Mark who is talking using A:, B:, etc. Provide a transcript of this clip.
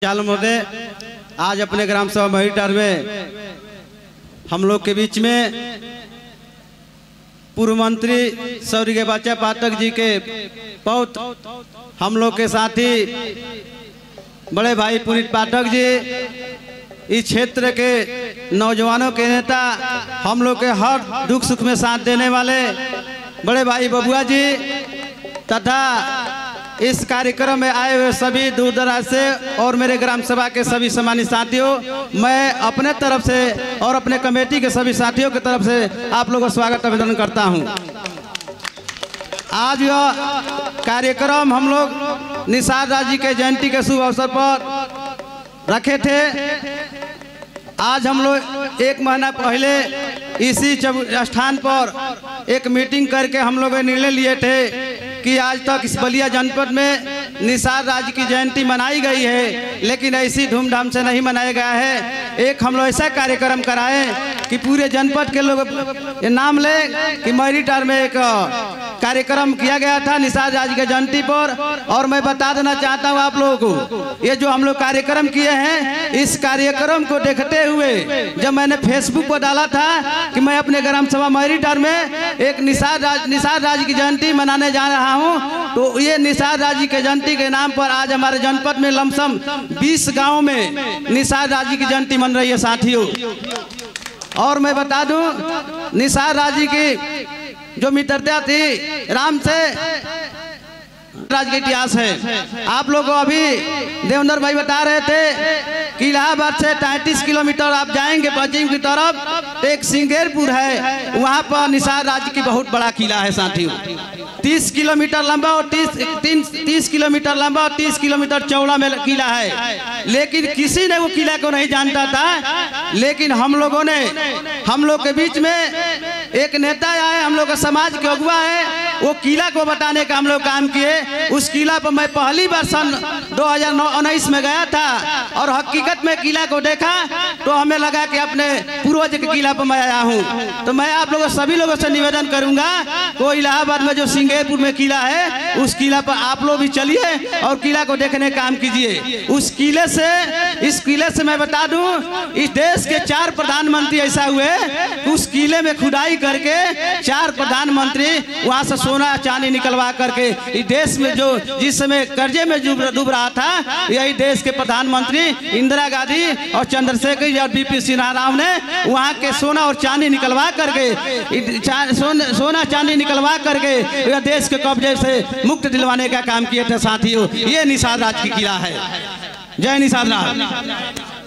A: चाल महोदय, आज अपने ग्राम सभा महिटार में हम लोग के बीच में पूर्व मंत्री स्वर्गीय बच्चा पाठक जी के पौत हम लोग के साथी बड़े भाई पुनीत पाठक जी, इस क्षेत्र के नौजवानों के नेता, हम लोग के हर दुख सुख में साथ देने वाले बड़े भाई बबुआ जी तथा इस कार्यक्रम में आए हुए सभी दूर दराज से और मेरे ग्राम सभा के सभी सम्मानित साथियों, मैं अपने तरफ से और अपने कमेटी के सभी साथियों की तरफ से आप लोगों का स्वागत अभिनंदन करता हूं। आज यह कार्यक्रम हम लोग निसार राज जी के जयंती के शुभ अवसर पर रखे थे। आज हम लोग एक महीना पहले इसी स्थान पर एक मीटिंग करके हम लोग निर्णय लिए थे कि आज तक इस बलिया जनपद में निसार राज की जयंती मनाई गई है, लेकिन ऐसी धूमधाम से नहीं मनाया गया है। एक हम लोग ऐसा कार्यक्रम कराएं कि पूरे जनपद के लोग ये नाम ले कि महिटार में एक कार्यक्रम किया गया था निसार राज के जयंती पर। और मैं बता देना चाहता हूँ आप लोगों को, ये जो हम लोग कार्यक्रम किए हैं, इस कार्यक्रम को देखते हुए जब मैंने फेसबुक पर डाला था कि मैं अपने ग्राम सभा महिटार में एक निसार राज की जयंती मनाने जा रहा हूं, तो ये निसार राज जी के जयंती के नाम पर आज हमारे जनपद में लमसम 20 गांव में निसार राज जी की जयंती मन रही है साथियों। और मैं बता दूं, निसार राज जी की जो मित्रता थी राम से राज का इतिहास है। आप लोगों को अभी देवेंद्र भाई बता रहे थे कि इलाहाबाद से 33 किलोमीटर आप जाएंगे पश्चिम की तरफ, एक सिंगेरपुर है, वहां पर निसार राज की बहुत बड़ा किला है साथियों। 30 किलोमीटर लंबा और 30 किलोमीटर लंबा और 30 किलोमीटर चौड़ा में किला है, लेकिन किसी ने वो किला को नहीं जानता था। लेकिन हम लोगों ने, हम लोग के बीच में एक नेता आए, हम लोग का समाज के अगुआ है, वो किला को बताने का हम लोग काम किए। उस किला पर मैं पहली बार सन 2019 में गया था और हकीकत में किला को देखा तो हमें लगा कि अपने पूर्वज के किला पर मैं आया हूँ। तो मैं आप लोगों सभी लोगों से निवेदन करूंगा, वो इलाहाबाद में जो सिंगेरपुर में किला है, उस किला पर आप लोग भी चलिए और किला को देखने का काम कीजिए। उस किले से, इस किले से मैं बता दूं, इस देश के 4 प्रधानमंत्री ऐसा हुए, उस किले में खुदाई करके 4 प्रधानमंत्री वहां से सोना चांदी निकलवा करके इस देश में जो जिस समय कर्जे में डूब रहा था, यही देश के प्रधानमंत्री इंदिरा गांधी और चंद्रशेखर और बीपी सिन्हा राव ने वहां के सोना और चांदी निकलवा करके, सोना चांदी निकलवा करके यह देश के कब्जे से मुक्त दिलवाने का काम किए थे साथियों। ये निसार राज की किला है। जय निसार राज।